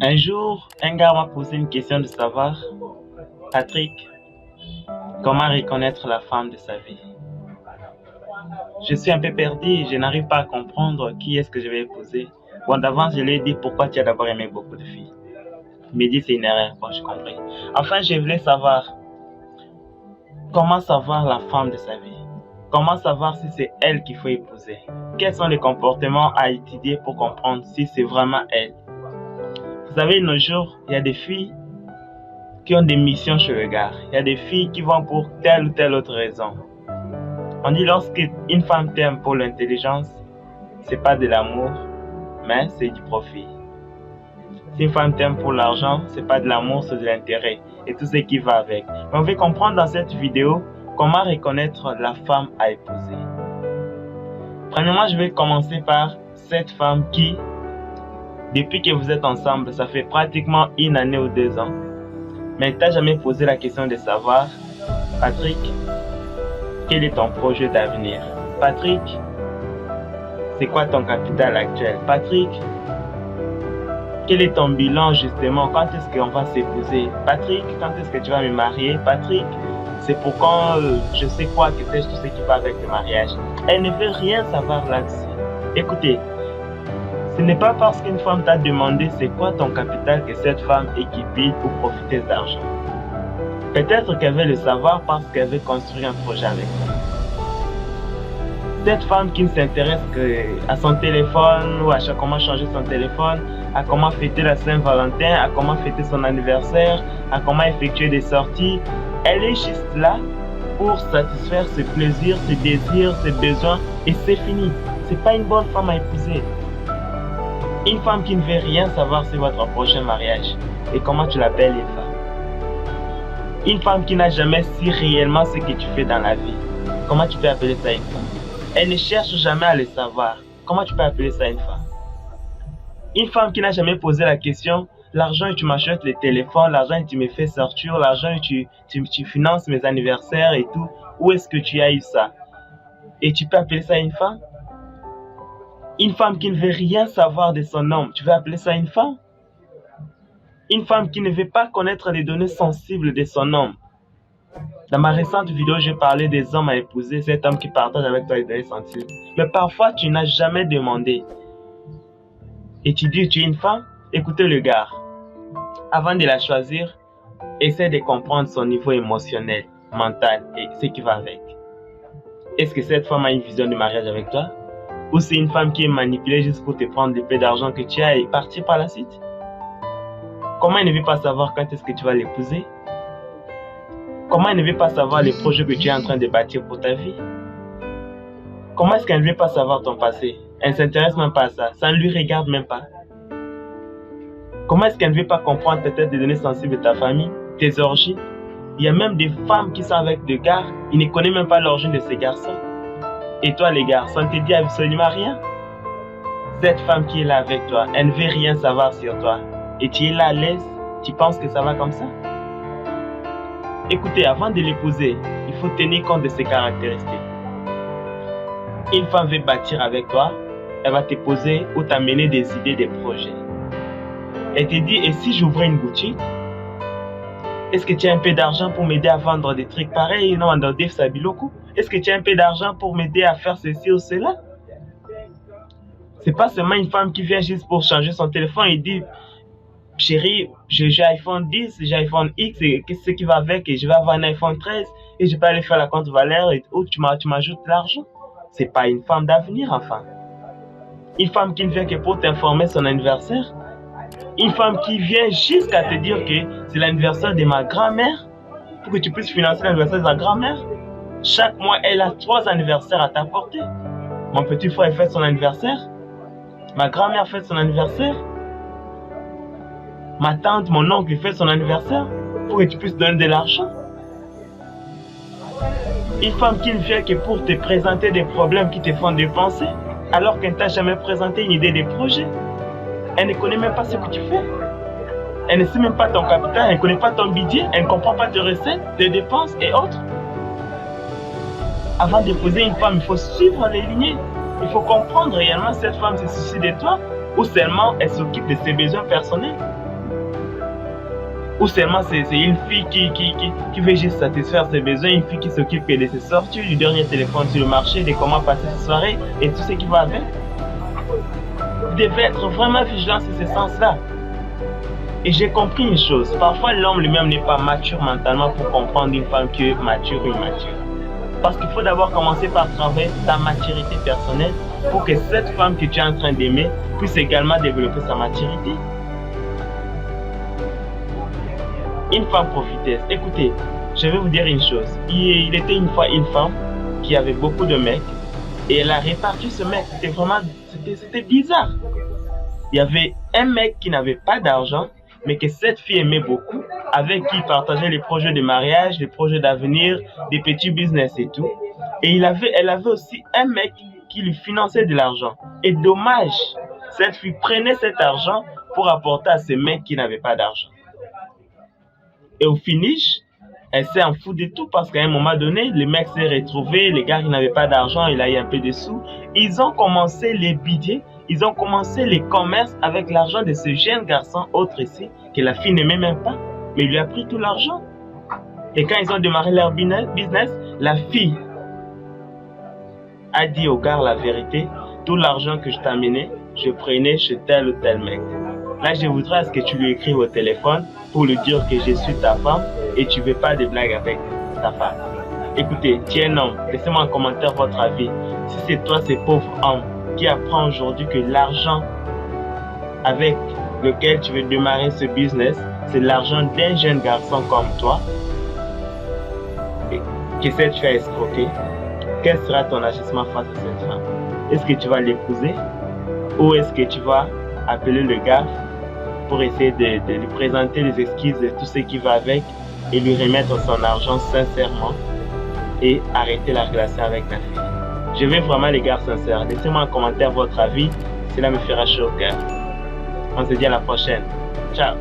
Un jour, un gars m'a posé une question de savoir, Patrick, comment reconnaître la femme de sa vie? Je suis un peu perdu et je n'arrive pas à comprendre qui est-ce que je vais épouser. Bon, d'avance, je lui ai dit pourquoi tu as d'abord aimé beaucoup de filles. Il m'a dit c'est une erreur, bon, j'ai compris. Enfin, je voulais savoir, comment savoir la femme de sa vie? Comment savoir si c'est elle qu'il faut épouser? Quels sont les comportements à étudier pour comprendre si c'est vraiment elle? Vous savez, de nos jours, il y a des filles qui ont des missions chez le gars. Il y a des filles qui vont pour telle ou telle autre raison. On dit lorsqu'une femme t'aime pour l'intelligence, c'est pas de l'amour, mais c'est du profit. Si une femme t'aime pour l'argent, c'est pas de l'amour, c'est de l'intérêt et tout ce qui va avec. Mais on va comprendre dans cette vidéo comment reconnaître la femme à épouser. Premièrement, je vais commencer par cette femme qui, depuis que vous êtes ensemble, ça fait pratiquement 1 année ou 2 ans, mais t'as jamais posé la question de savoir, Patrick, quel est ton projet d'avenir? Patrick, c'est quoi ton capital actuel? Patrick, quel est ton bilan justement? Quand est-ce qu'on va s'épouser? Patrick, quand est-ce que tu vas me marier? Patrick, c'est pour quand je sais quoi, que sais-je, tout ce qui va avec le mariage. Elle ne veut rien savoir là-dessus. Écoutez, ce n'est pas parce qu'une femme t'a demandé c'est quoi ton capital que cette femme est cupide pour profiter d'argent. Peut-être qu'elle veut le savoir parce qu'elle veut construire un projet avec toi. Cette femme qui ne s'intéresse qu'à son téléphone ou à comment changer son téléphone, à comment fêter la Saint-Valentin, à comment fêter son anniversaire, à comment effectuer des sorties, elle est juste là pour satisfaire ses plaisirs, ses désirs, ses besoins et c'est fini. C'est pas une bonne femme à épouser. Une femme qui ne veut rien savoir sur votre prochain mariage. Et comment tu l'appelles une femme? Une femme qui n'a jamais su réellement ce que tu fais dans la vie. Comment tu peux appeler ça une femme? Elle ne cherche jamais à le savoir. Comment tu peux appeler ça une femme? Une femme qui n'a jamais posé la question, l'argent et tu m'achètes le téléphone, l'argent et tu me fais sortir, l'argent et tu finances mes anniversaires et tout. Où est-ce que tu as eu ça? Et tu peux appeler ça une femme? Une femme qui ne veut rien savoir de son homme, tu veux appeler ça une femme? Une femme qui ne veut pas connaître les données sensibles de son homme. Dans ma récente vidéo, j'ai parlé des hommes à épouser, cet homme qui partage avec toi les données sensibles. Mais parfois, tu n'as jamais demandé. Et tu dis, tu es une femme? Écoutez le gars. Avant de la choisir, essaie de comprendre son niveau émotionnel, mental et ce qui va avec. Est-ce que cette femme a une vision de mariage avec toi? Ou c'est une femme qui est manipulée juste pour te prendre le peu d'argent que tu as et partir par la suite? Comment elle ne veut pas savoir quand est-ce que tu vas l'épouser? Comment elle ne veut pas savoir les projets que tu es en train de bâtir pour ta vie? Comment est-ce qu'elle ne veut pas savoir ton passé? Elle ne s'intéresse même pas à ça, ça ne lui regarde même pas. Comment est-ce qu'elle ne veut pas comprendre peut-être des données sensibles de ta famille, tes origines? Il y a même des femmes qui sont avec des gars, ils ne connaissent même pas l'origine de ces garçons. Et toi les garçons, ne te dit absolument rien. Cette femme qui est là avec toi, elle ne veut rien savoir sur toi. Et tu es là à l'aise, tu penses que ça va comme ça? Écoutez, avant de l'épouser, il faut tenir compte de ses caractéristiques. Une femme veut bâtir avec toi, elle va te poser ou t'amener des idées, des projets. Elle te dit, et si j'ouvrais une boutique, est-ce que tu as un peu d'argent pour m'aider à vendre des trucs pareils? Non, dans Dave Sabiloku. Est-ce que tu as un peu d'argent pour m'aider à faire ceci ou cela? C'est pas seulement une femme qui vient juste pour changer son téléphone et dit, chérie, j'ai iPhone 10, j'ai iPhone X, et qu'est-ce qui va avec? Et je vais avoir un iPhone 13 et je peux aller faire la compte valeur et où tu m'ajoutes l'argent. C'est pas une femme d'avenir, enfin. Une femme qui ne vient que pour t'informer son anniversaire. Une femme qui vient jusqu'à te dire que c'est l'anniversaire de ma grand-mère pour que tu puisses financer l'anniversaire de sa grand-mère. Chaque mois, elle a 3 anniversaires à t'apporter. Mon petit frère fête son anniversaire. Ma grand-mère fête son anniversaire. Ma tante, mon oncle fait son anniversaire pour que tu puisses donner de l'argent. Une femme qui ne vient que pour te présenter des problèmes qui te font dépenser alors qu'elle ne t'a jamais présenté une idée de projet. Elle ne connaît même pas ce que tu fais. Elle ne sait même pas ton capital, elle ne connaît pas ton budget, elle ne comprend pas tes recettes, tes dépenses et autres. Avant d'épouser une femme, il faut suivre les lignées. Il faut comprendre réellement si cette femme se soucie de toi ou seulement elle s'occupe de ses besoins personnels. Ou seulement c'est une fille qui veut juste satisfaire ses besoins, une fille qui s'occupe que de ses sorties, du dernier téléphone sur le marché, de comment passer sa soirée et tout ce qui va avec. Vous devez être vraiment vigilant sur ce sens-là. Et j'ai compris une chose, parfois l'homme lui-même n'est pas mature mentalement pour comprendre une femme qui est mature ou immature. Parce qu'il faut d'abord commencer par travailler ta maturité personnelle pour que cette femme que tu es en train d'aimer puisse également développer sa maturité. Une femme profiteuse. Écoutez, je vais vous dire une chose. Il était une fois une femme qui avait beaucoup de mecs et elle a réparti ce mec. C'était bizarre. Il y avait un mec qui n'avait pas d'argent, mais que cette fille aimait beaucoup, avec qui il partageait les projets de mariage, les projets d'avenir, des petits business et tout. Et elle avait aussi un mec qui lui finançait de l'argent. Et dommage, cette fille prenait cet argent pour apporter à ce mec qui n'avait pas d'argent. Et au finish, elle s'est en fout de tout parce qu'à un moment donné, le mec s'est retrouvé, les gars qui n'avaient pas d'argent, il a eu un peu de sous. Ils ont commencé les bidets, ils ont commencé les commerces avec l'argent de ce jeune garçon autre ici, que la fille n'aimait même pas, mais il lui a pris tout l'argent. Et quand ils ont démarré leur business, la fille a dit au gars la vérité, tout l'argent que je t'amenais, je prenais chez tel ou tel mec. Là, je voudrais à ce que tu lui écrives au téléphone pour lui dire que je suis ta femme et tu ne veux pas de blagues avec ta femme. Écoutez, tu es un homme, laissez-moi en commentaire votre avis. Si c'est toi, ce pauvre homme, qui apprend aujourd'hui que l'argent avec lequel tu veux démarrer ce business, c'est l'argent d'un jeune garçon comme toi, et que cette fille a escroqué, quel sera ton agissement face à cette femme? Est-ce que tu vas l'épouser ou est-ce que tu vas appeler le gars pour essayer de lui présenter les excuses de tout ce qui va avec et lui remettre son argent sincèrement et arrêter la relation avec la fille? Je veux vraiment les gars sincères. Laissez-moi en commentaire votre avis, cela me fera chaud au cœur. On se dit à la prochaine. Ciao.